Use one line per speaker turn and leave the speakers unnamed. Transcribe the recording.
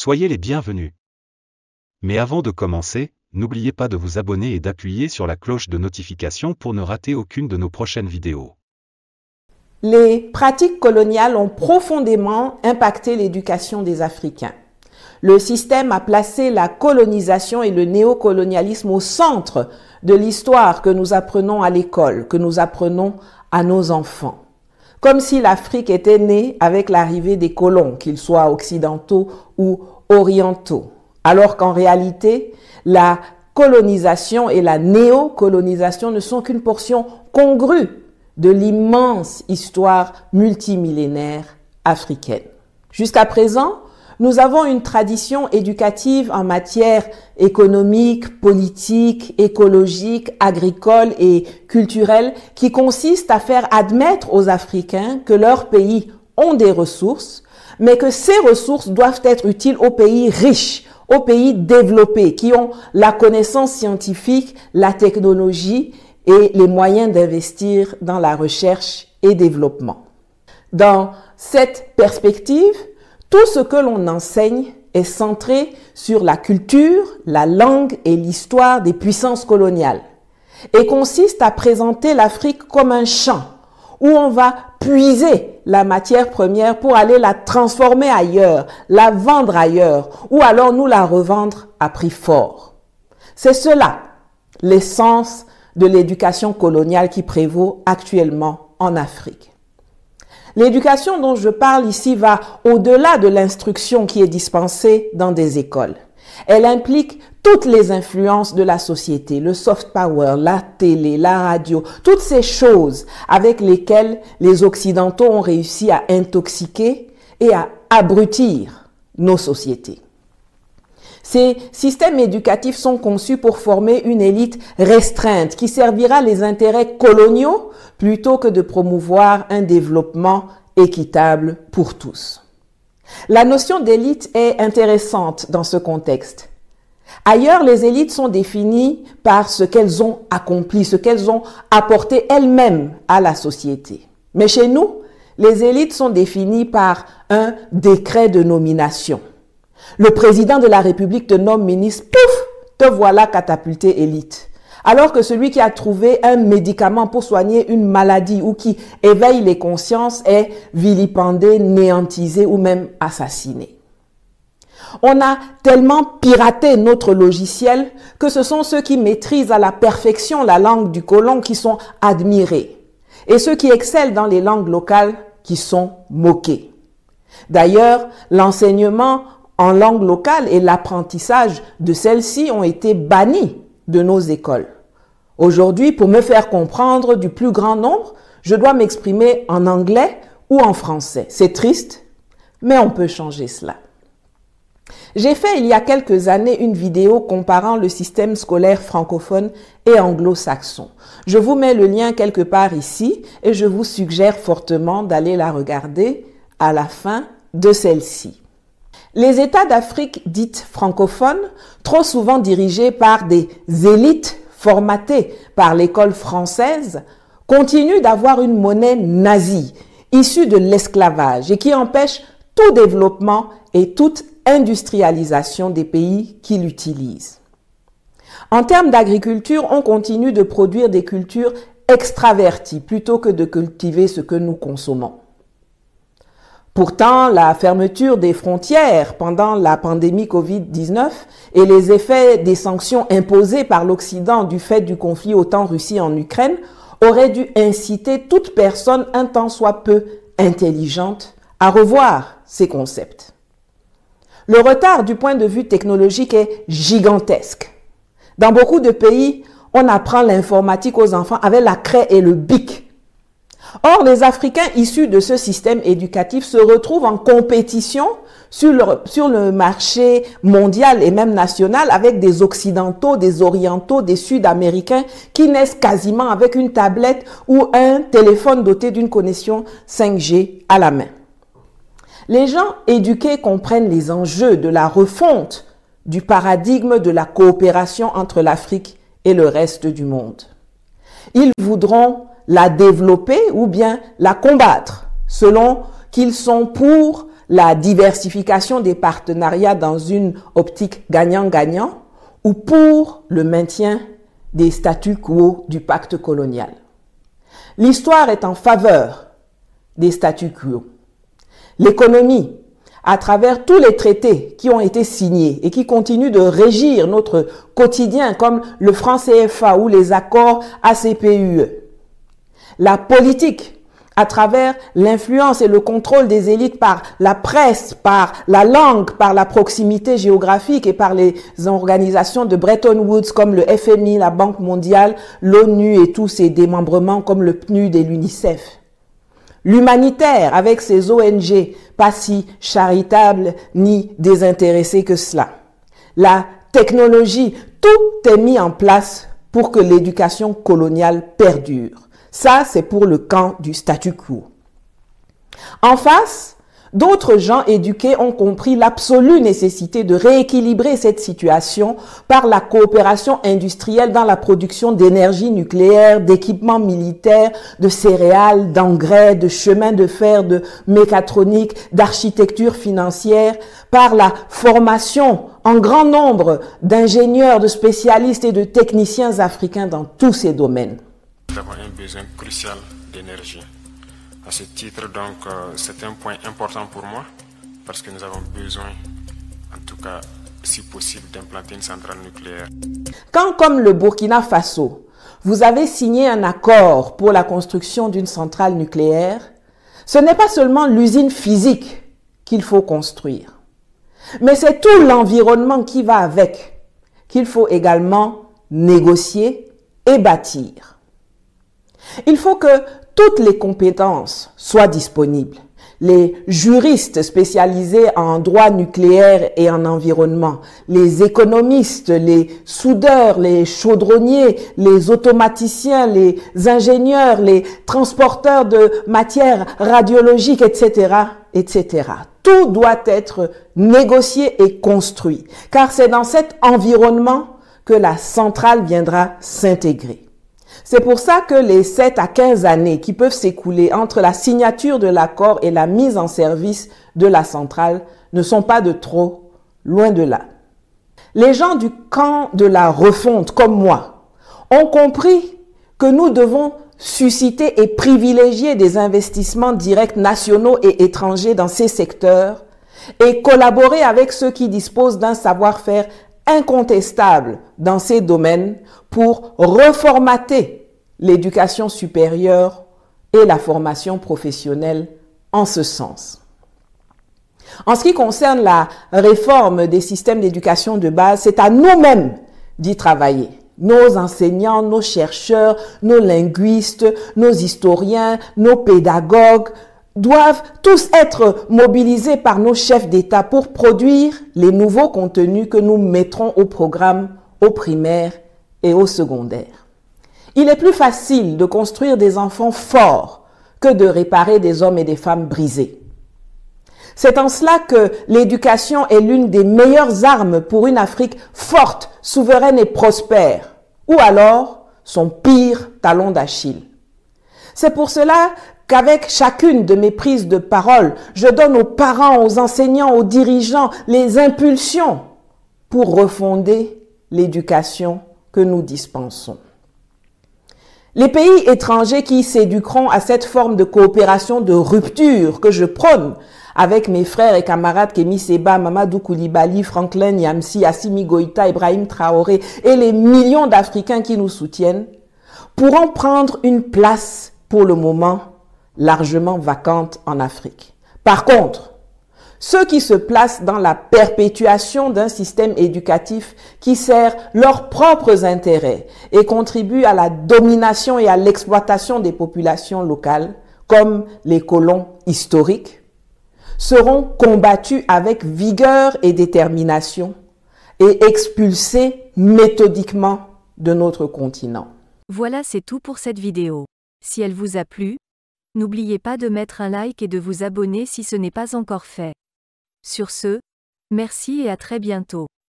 Soyez les bienvenus. Mais avant de commencer, n'oubliez pas de vous abonner et d'appuyer sur la cloche de notification pour ne rater aucune de nos prochaines vidéos.
Les pratiques coloniales ont profondément impacté l'éducation des Africains. Le système a placé la colonisation et le néocolonialisme au centre de l'histoire que nous apprenons à l'école, que nous apprenons à nos enfants. Comme si l'Afrique était née avec l'arrivée des colons, qu'ils soient occidentaux ou orientaux. Alors qu'en réalité, la colonisation et la néocolonisation ne sont qu'une portion congrue de l'immense histoire multimillénaire africaine. Jusqu'à présent, nous avons une tradition éducative en matière économique, politique, écologique, agricole et culturelle qui consiste à faire admettre aux Africains que leurs pays ont des ressources, mais que ces ressources doivent être utiles aux pays riches, aux pays développés, qui ont la connaissance scientifique, la technologie et les moyens d'investir dans la recherche et développement. Dans cette perspective, tout ce que l'on enseigne est centré sur la culture, la langue et l'histoire des puissances coloniales et consiste à présenter l'Afrique comme un champ où on va puiser la matière première pour aller la transformer ailleurs, la vendre ailleurs ou alors nous la revendre à prix fort. C'est cela, l'essence de l'éducation coloniale qui prévaut actuellement en Afrique. L'éducation dont je parle ici va au-delà de l'instruction qui est dispensée dans des écoles. Elle implique toutes les influences de la société, le soft power, la télé, la radio, toutes ces choses avec lesquelles les Occidentaux ont réussi à intoxiquer et à abrutir nos sociétés. Ces systèmes éducatifs sont conçus pour former une élite restreinte qui servira les intérêts coloniaux plutôt que de promouvoir un développement équitable pour tous. La notion d'élite est intéressante dans ce contexte. Ailleurs, les élites sont définies par ce qu'elles ont accompli, ce qu'elles ont apporté elles-mêmes à la société. Mais chez nous, les élites sont définies par un décret de nomination. Le président de la République te nomme ministre, pouf, te voilà catapulté élite. Alors que celui qui a trouvé un médicament pour soigner une maladie ou qui éveille les consciences est vilipendé, néantisé ou même assassiné. On a tellement piraté notre logiciel que ce sont ceux qui maîtrisent à la perfection la langue du colon qui sont admirés et ceux qui excellent dans les langues locales qui sont moqués. D'ailleurs, l'enseignement en langue locale et l'apprentissage de celle-ci ont été bannis de nos écoles. Aujourd'hui, pour me faire comprendre du plus grand nombre, je dois m'exprimer en anglais ou en français. C'est triste, mais on peut changer cela. J'ai fait il y a quelques années une vidéo comparant le système scolaire francophone et anglo-saxon. Je vous mets le lien quelque part ici et je vous suggère fortement d'aller la regarder à la fin de celle-ci. Les États d'Afrique dites francophones, trop souvent dirigés par des élites formatées par l'école française, continuent d'avoir une monnaie nazie, issue de l'esclavage et qui empêche tout développement et toute industrialisation des pays qui l'utilisent. En termes d'agriculture, on continue de produire des cultures extraverties plutôt que de cultiver ce que nous consommons. Pourtant, la fermeture des frontières pendant la pandémie Covid-19 et les effets des sanctions imposées par l'Occident du fait du conflit OTAN Russie en Ukraine auraient dû inciter toute personne un tant soit peu intelligente à revoir ces concepts. Le retard du point de vue technologique est gigantesque. Dans beaucoup de pays, on apprend l'informatique aux enfants avec la craie et le bic. Or, les Africains issus de ce système éducatif se retrouvent en compétition sur le marché mondial et même national avec des Occidentaux, des Orientaux, des Sud-Américains qui naissent quasiment avec une tablette ou un téléphone doté d'une connexion 5G à la main. Les gens éduqués comprennent les enjeux de la refonte du paradigme de la coopération entre l'Afrique et le reste du monde. Ils voudront la développer ou bien la combattre, selon qu'ils sont pour la diversification des partenariats dans une optique gagnant-gagnant ou pour le maintien des statu quo du pacte colonial. L'histoire est en faveur des statu quo. L'économie, à travers tous les traités qui ont été signés et qui continuent de régir notre quotidien comme le franc CFA ou les accords ACPUE. La politique, à travers l'influence et le contrôle des élites par la presse, par la langue, par la proximité géographique et par les organisations de Bretton Woods comme le FMI, la Banque mondiale, l'ONU et tous ses démembrements comme le PNUD et l'UNICEF. L'humanitaire avec ses ONG, pas si charitables ni désintéressés que cela. La technologie, tout est mis en place pour que l'éducation coloniale perdure. Ça, c'est pour le camp du statu quo. En face, d'autres gens éduqués ont compris l'absolue nécessité de rééquilibrer cette situation par la coopération industrielle dans la production d'énergie nucléaire, d'équipements militaires, de céréales, d'engrais, de chemins de fer, de mécatronique, d'architecture financière, par la formation en grand nombre d'ingénieurs, de spécialistes et de techniciens africains dans tous ces domaines.
Nous avons un besoin crucial d'énergie. À ce titre, donc, c'est un point important pour moi parce que nous avons besoin, en tout cas, si possible, d'implanter une centrale nucléaire.
Quand, comme le Burkina Faso, vous avez signé un accord pour la construction d'une centrale nucléaire, ce n'est pas seulement l'usine physique qu'il faut construire, mais c'est tout l'environnement qui va avec, qu'il faut également négocier et bâtir. Il faut que toutes les compétences soient disponibles. Les juristes spécialisés en droit nucléaire et en environnement, les économistes, les soudeurs, les chaudronniers, les automaticiens, les ingénieurs, les transporteurs de matières radiologiques, etc., etc. Tout doit être négocié et construit, car c'est dans cet environnement que la centrale viendra s'intégrer. C'est pour ça que les 7 à 15 années qui peuvent s'écouler entre la signature de l'accord et la mise en service de la centrale ne sont pas de trop, loin de là. Les gens du camp de la refonte, comme moi, ont compris que nous devons susciter et privilégier des investissements directs nationaux et étrangers dans ces secteurs et collaborer avec ceux qui disposent d'un savoir-faire incontestable dans ces domaines pour reformater l'éducation supérieure et la formation professionnelle en ce sens. En ce qui concerne la réforme des systèmes d'éducation de base, c'est à nous-mêmes d'y travailler. Nos enseignants, nos chercheurs, nos linguistes, nos historiens, nos pédagogues doivent tous être mobilisés par nos chefs d'État pour produire les nouveaux contenus que nous mettrons au programme, au primaire et au secondaire. Il est plus facile de construire des enfants forts que de réparer des hommes et des femmes brisés. C'est en cela que l'éducation est l'une des meilleures armes pour une Afrique forte, souveraine et prospère, ou alors son pire talon d'Achille. C'est pour cela qu'avec chacune de mes prises de parole, je donne aux parents, aux enseignants, aux dirigeants les impulsions pour refonder l'éducation que nous dispensons. Les pays étrangers qui s'éduqueront à cette forme de coopération de rupture que je prône avec mes frères et camarades Kémi Séba, Mamadou Koulibaly, Franklin Nyamsi, Assimi Goïta, Ibrahim Traoré et les millions d'Africains qui nous soutiennent, pourront prendre une place pour le moment largement vacante en Afrique. Par contre, ceux qui se placent dans la perpétuation d'un système éducatif qui sert leurs propres intérêts et contribue à la domination et à l'exploitation des populations locales, comme les colons historiques, seront combattus avec vigueur et détermination et expulsés méthodiquement de notre continent.
Voilà, c'est tout pour cette vidéo. Si elle vous a plu, n'oubliez pas de mettre un like et de vous abonner si ce n'est pas encore fait. Sur ce, merci et à très bientôt.